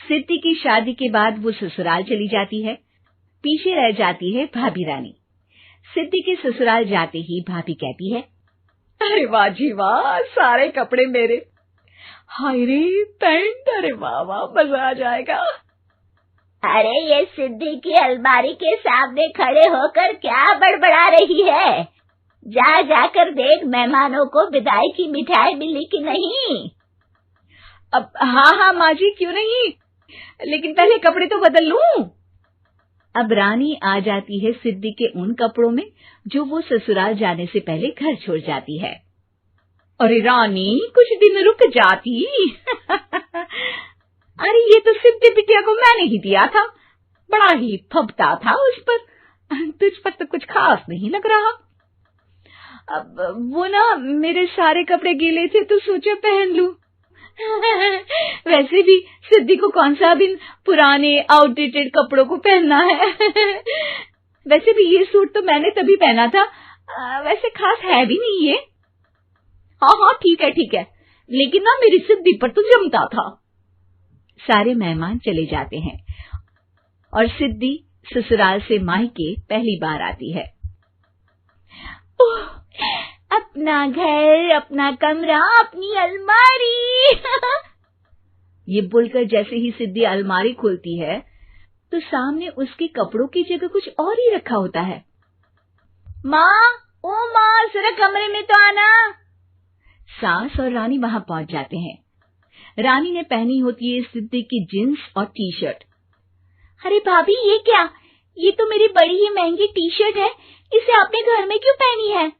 सिद्धि की शादी के बाद वो ससुराल चली जाती है। पीछे रह जाती है भाभी रानी। सिद्धि के ससुराल जाते ही भाभी कहती है, अरे वाह जी वाह, सारे कपड़े मेरे। हाय रे पैंट, अरे वाह वाह, मजा आ जाएगा। अरे ये सिद्धि की अलमारी के सामने खड़े होकर क्या बड़बड़ा रही है? जा जाकर देख मेहमानों को विदाई की मिठाई मिली कि नहीं। अब हाँ माँ जी, क्यों नहीं, लेकिन पहले कपड़े तो बदल लूं। अब रानी आ जाती है सिद्धि के उन कपड़ों में जो वो ससुराल जाने से पहले घर छोड़ जाती है। अरे रानी, कुछ दिन रुक जाती। अरे ये तो सिद्धि बिटिया को मैंने ही दिया था, बड़ा ही फबता था उस पर, तुझ पर तो कुछ खास नहीं लग रहा। अब वो ना मेरे सारे कपड़े गीले थे तो सोचा पहन लूं। वैसे भी सिद्धि को कौन सा दिन पुराने आउटडेटेड कपड़ों को पहनना है। वैसे भी ये सूट तो मैंने तभी पहना था, वैसे खास है भी नहीं ये। हाँ ठीक है, लेकिन ना मेरी सिद्धि पर तो जमता था। सारे मेहमान चले जाते हैं और सिद्धि ससुराल से मायके पहली बार आती है। अपना घर, अपना कमरा, अपनी अलमारी। ये बोलकर जैसे ही सिद्धि अलमारी खोलती है तो सामने उसके कपड़ों की जगह कुछ और ही रखा होता है। माँ, ओ माँ, जरा कमरे में तो आना। सास और रानी वहां पहुंच जाते हैं। रानी ने पहनी होती है सिद्धि की जींस और टी शर्ट। अरे भाभी, ये क्या? ये तो मेरी बड़ी ही महंगी टी शर्ट है, इसे आपने घर में क्यों पहनी है?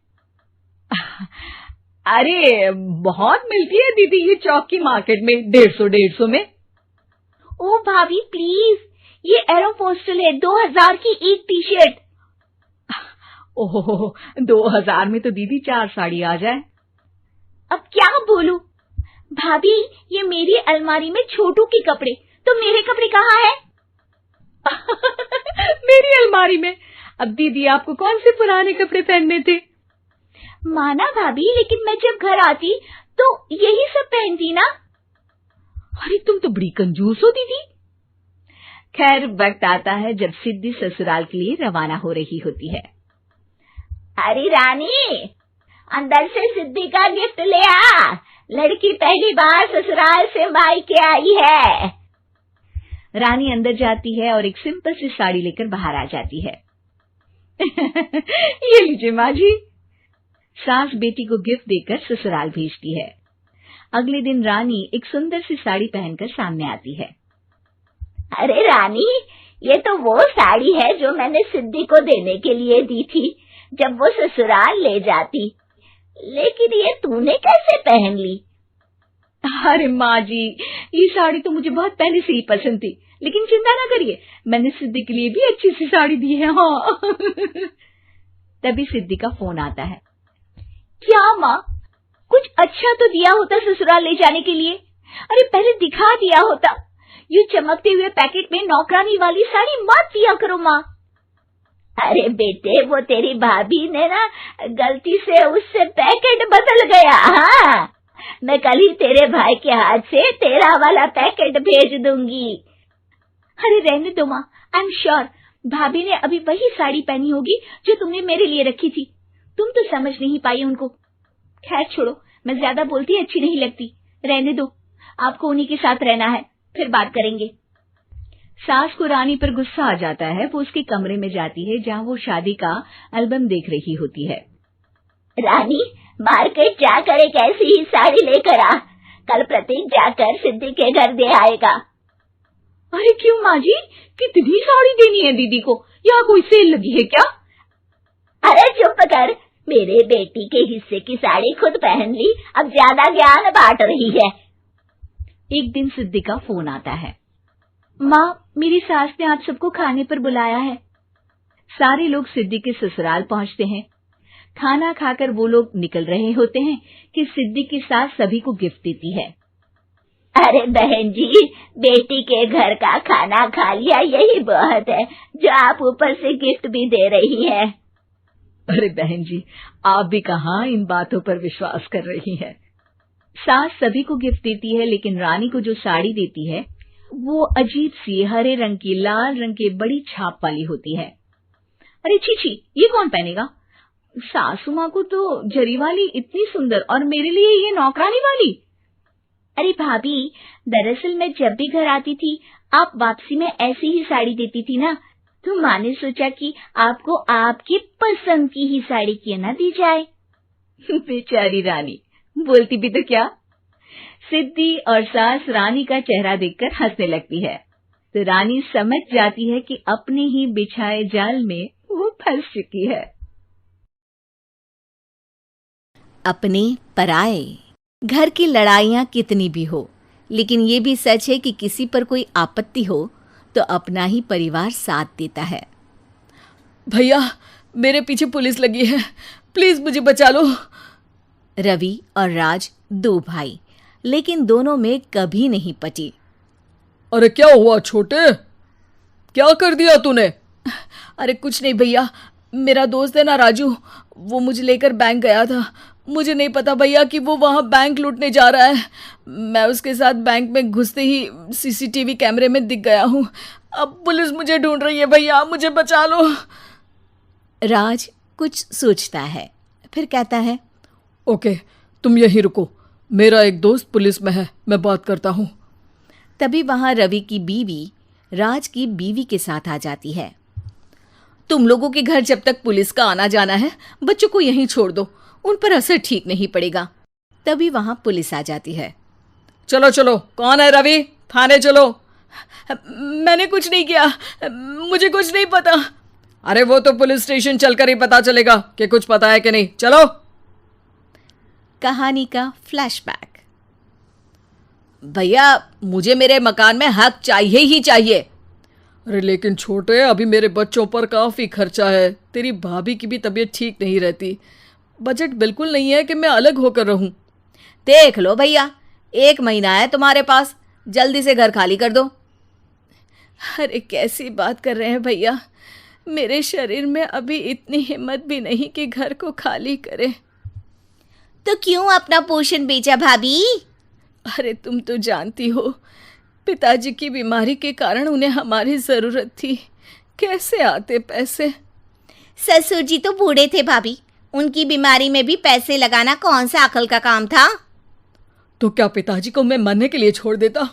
अरे बहुत मिलती है दीदी ये चौक की मार्केट में, 150 में। ओ भाभी प्लीज, ये एरोपोस्टल है, 2000 की एक टी शर्ट। ओहो, 2000 में तो दीदी 4 साड़ी आ जाए। अब क्या बोलूं? भाभी, ये मेरी अलमारी में छोटू के कपड़े, तो मेरे कपड़े कहाँ हैं? मेरी अलमारी में? अब दीदी आपको कौन से पुराने कपड़े पहनने थे? माना भाभी, लेकिन मैं जब घर आती तो यही सब पहनती ना। अरे तुम तो बड़ी कंजूस हो दीदी। खैर, वक्त आता है जब सिद्धि ससुराल के लिए रवाना हो रही होती है। अरे रानी, अंदर से सिद्धि का गिफ्ट ले आ, लड़की पहली बार ससुराल से मायके आई है। रानी अंदर जाती है और एक सिंपल सी साड़ी लेकर बाहर आ जाती है। ये लीजिए माँ जी। सास बेटी को गिफ्ट देकर ससुराल भेजती है। अगले दिन रानी एक सुंदर सी साड़ी पहनकर सामने आती है। अरे रानी, ये तो वो साड़ी है जो मैंने सिद्धि को देने के लिए दी थी जब वो ससुराल ले जाती, लेकिन ये तूने कैसे पहन ली? अरे माँ जी, ये साड़ी तो मुझे बहुत पहले से ही पसंद थी, लेकिन चिंता ना करिए, मैंने सिद्धि के लिए भी अच्छी सी साड़ी दी है। हाँ। तभी सिद्धि का फोन आता है। क्या माँ, कुछ अच्छा तो दिया होता ससुराल ले जाने के लिए। अरे पहले दिखा दिया होता। ये चमकते हुए पैकेट में नौकरानी वाली साड़ी मत दिया करो माँ। अरे बेटे, वो तेरी भाभी ने ना गलती से उससे पैकेट बदल गया। हाँ, मैं कल ही तेरे भाई के हाथ से तेरा वाला पैकेट भेज दूंगी। अरे रहने दो माँ, आई एम श्योर भाभी ने अभी वही साड़ी पहनी होगी जो तुमने मेरे लिए रखी थी। तुम तो समझ नहीं पाई उनको। खैर छोड़ो, मैं ज्यादा बोलती अच्छी नहीं लगती, रहने दो, आपको उन्हीं के साथ रहना है, फिर बात करेंगे। सास को रानी पर गुस्सा आ जाता है। वो उसके कमरे में जाती है जहाँ वो शादी का एल्बम देख रही होती है। रानी, मार्केट जाकर एक ऐसी ही साड़ी लेकर आ, कल प्रतीक जाकर सिद्धि के घर दे आएगा। अरे क्यों माँ जी, कितनी साड़ी देनी है दीदी को? यहाँ कोई सेल लगी है क्या? अरे चुप कर, मेरे बेटी के हिस्से की साड़ी खुद पहन ली, अब ज्यादा ज्ञान बांट रही है। एक दिन सिद्धि का फोन आता है। माँ, मेरी सास ने आप सबको खाने पर बुलाया है। सारे लोग सिद्धि के ससुराल पहुँचते हैं। खाना खाकर वो लोग निकल रहे होते हैं कि सिद्धि की सास सभी को गिफ्ट देती है। अरे बहन जी, बेटी के घर का खाना खा लिया, यही बहुत है जो आप ऊपर से गिफ्ट भी दे रही है। अरे बहन जी, आप भी कहाँ इन बातों पर विश्वास कर रही हैं। सास सभी को गिफ्ट देती है, लेकिन रानी को जो साड़ी देती है वो अजीब सी हरे रंग की लाल रंग के बड़ी छाप वाली होती है। अरे छी, ये कौन पहनेगा? सासू माँ को तो जरी वाली इतनी सुंदर, और मेरे लिए ये नौकरानी वाली। अरे भाभी, दरअसल मैं जब भी घर आती थी आप वापसी में ऐसी ही साड़ी देती थी ना, तो माँ ने सोचा कि आपको आपकी पसंद की ही साड़ी क्यों ना दी जाए। बेचारी रानी, बोलती भी तो क्या। सिद्धि और सास रानी का चेहरा देखकर हंसने लगती है, तो रानी समझ जाती है कि अपने ही बिछाए जाल में वो फंस चुकी है। अपने पराए। घर की लड़ाइयाँ कितनी भी हो, लेकिन ये भी सच है कि किसी पर कोई आपत्ति हो तो अपना ही परिवार साथ देता है। भैया, मेरे पीछे पुलिस लगी है, प्लीज मुझे बचा लो। रवि और राज 2 भाई, लेकिन दोनों में कभी नहीं पटी। अरे क्या हुआ छोटे, क्या कर दिया तूने? अरे कुछ नहीं भैया, मेरा दोस्त है ना राजू, वो मुझे लेकर बैंक गया था। मुझे नहीं पता भैया कि वो वहाँ बैंक लूटने जा रहा है। मैं उसके साथ बैंक में घुसते ही सीसीटीवी कैमरे में दिख गया हूँ। अब पुलिस मुझे ढूंढ रही है भैया, मुझे बचा लो। राज कुछ सोचता है, फिर कहता है, ओके, तुम यहीं रुको, मेरा एक दोस्त पुलिस में है, मैं बात करता हूँ। तभी वहाँ रवि की बीवी राज की बीवी के साथ आ जाती है। तुम लोगों के घर जब तक पुलिस का आना जाना है, बच्चों को यहीं छोड़ दो, उन पर असर ठीक नहीं पड़ेगा। तभी वहां पुलिस आ जाती है। चलो चलो, कौन है रवि, थाने चलो। मैंने कुछ नहीं किया, मुझे कुछ नहीं पता। अरे वो तो पुलिस स्टेशन चलकर ही पता चलेगा कि कुछ पता है कि नहीं, चलो। कहानी का फ्लैशबैक। भैया, मुझे मेरे मकान में हक चाहिए ही चाहिए। अरे लेकिन छोटे, अभी मेरे बच्चों पर काफी खर्चा है, तेरी भाभी की भी तबीयत ठीक नहीं रहती, बजट बिल्कुल नहीं है कि मैं अलग होकर रहूं। देख लो भैया, 1 महीना है तुम्हारे पास, जल्दी से घर खाली कर दो। अरे कैसी बात कर रहे हैं भैया, मेरे शरीर में अभी इतनी हिम्मत भी नहीं कि घर को खाली करे। तो क्यों अपना पोषण बेचा भाभी? अरे तुम तो जानती हो, पिताजी की बीमारी के कारण उन्हें हमारी जरूरत थी, कैसे आते पैसे। ससुर जी तो बूढ़े थे भाभी, उनकी बीमारी में भी पैसे लगाना कौन सा अकल का काम था? तो क्या पिताजी को मैं मरने के लिए छोड़ देता?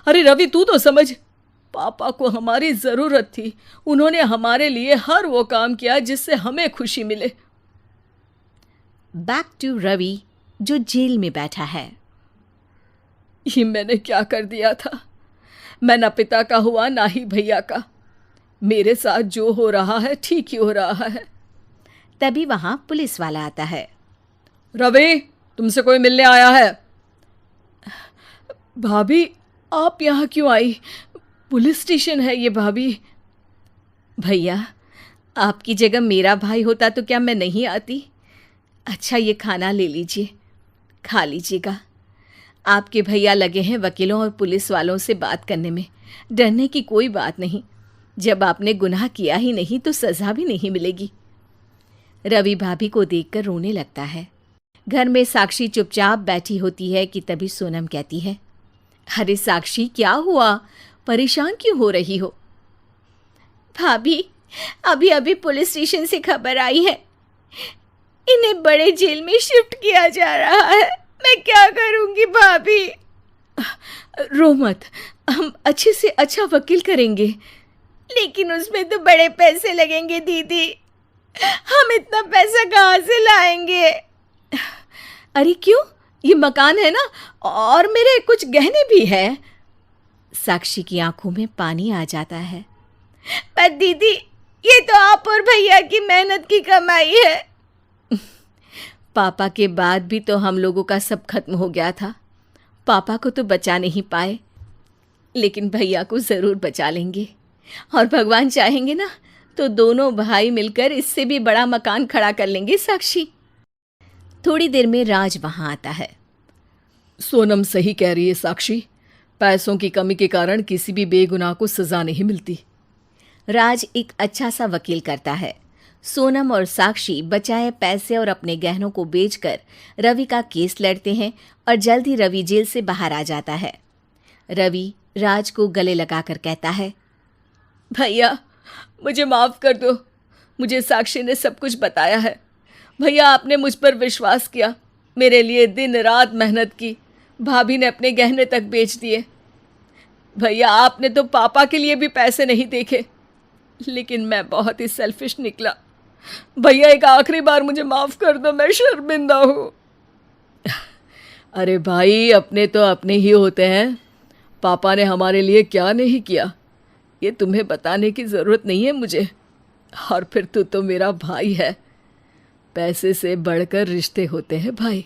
अरे रवि, तू तो समझ, पापा को हमारी जरूरत थी, उन्होंने हमारे लिए हर वो काम किया जिससे हमें खुशी मिले। बैक टू रवि, जो जेल में बैठा है। ये मैंने क्या कर दिया था? मैं ना पिता का हुआ ना ही भैया का। मेरे साथ जो हो रहा है ठीक ही हो रहा है। तभी वहां पुलिस वाला आता है। रवि, तुमसे कोई मिलने आया है। भाभी, आप यहाँ क्यों आई? पुलिस स्टेशन है ये भाभी। भैया, आपकी जगह मेरा भाई होता तो क्या मैं नहीं आती? अच्छा, ये खाना ले लीजिए, खा लीजिएगा। आपके भैया लगे हैं वकीलों और पुलिस वालों से बात करने में, डरने की कोई बात नहीं। जब आपने गुनाह किया ही नहीं तो सज़ा भी नहीं मिलेगी। रवि भाभी को देखकर रोने लगता है। घर में साक्षी चुपचाप बैठी होती है कि तभी सोनम कहती है, अरे साक्षी, क्या हुआ, परेशान क्यों हो रही हो? भाभी, अभी अभी पुलिस स्टेशन से खबर आई है, इन्हें बड़े जेल में शिफ्ट किया जा रहा है। मैं क्या करूंगी भाभी? रो मत, हम अच्छे से अच्छा वकील करेंगे। लेकिन उसमें तो बड़े पैसे लगेंगे दीदी, हम इतना पैसा कहाँ से लाएंगे? अरे क्यों, ये मकान है ना, और मेरे कुछ गहने भी है। साक्षी की आंखों में पानी आ जाता है। पर दीदी, ये तो आप और भैया की मेहनत की कमाई है। पापा के बाद भी तो हम लोगों का सब खत्म हो गया था। पापा को तो बचा नहीं पाए, लेकिन भैया को जरूर बचा लेंगे, और भगवान चाहेंगे ना तो दोनों भाई मिलकर इससे भी बड़ा मकान खड़ा कर लेंगे। साक्षी। थोड़ी देर में राज वहां आता है। सोनम सही कह रही है साक्षी, पैसों की कमी के कारण किसी भी बेगुनाह को सजा नहीं मिलती। राज एक अच्छा सा वकील करता है। सोनम और साक्षी बचाए पैसे और अपने गहनों को बेचकर रवि का केस लड़ते हैं और जल्द ही रवि जेल से बाहर आ जाता है। रवि राज को गले लगाकर कहता है, भैया मुझे माफ़ कर दो, मुझे साक्षी ने सब कुछ बताया है। भैया आपने मुझ पर विश्वास किया, मेरे लिए दिन रात मेहनत की, भाभी ने अपने गहने तक बेच दिए। भैया आपने तो पापा के लिए भी पैसे नहीं देखे, लेकिन मैं बहुत ही सेल्फिश निकला। भैया एक आखिरी बार मुझे माफ़ कर दो, मैं शर्मिंदा हूँ। अरे भाई अपने तो अपने ही होते हैं, पापा ने हमारे लिए क्या नहीं किया ये तुम्हें बताने की ज़रूरत नहीं है मुझे। और फिर तू तो मेरा भाई है, पैसे से बढ़कर रिश्ते होते हैं भाई।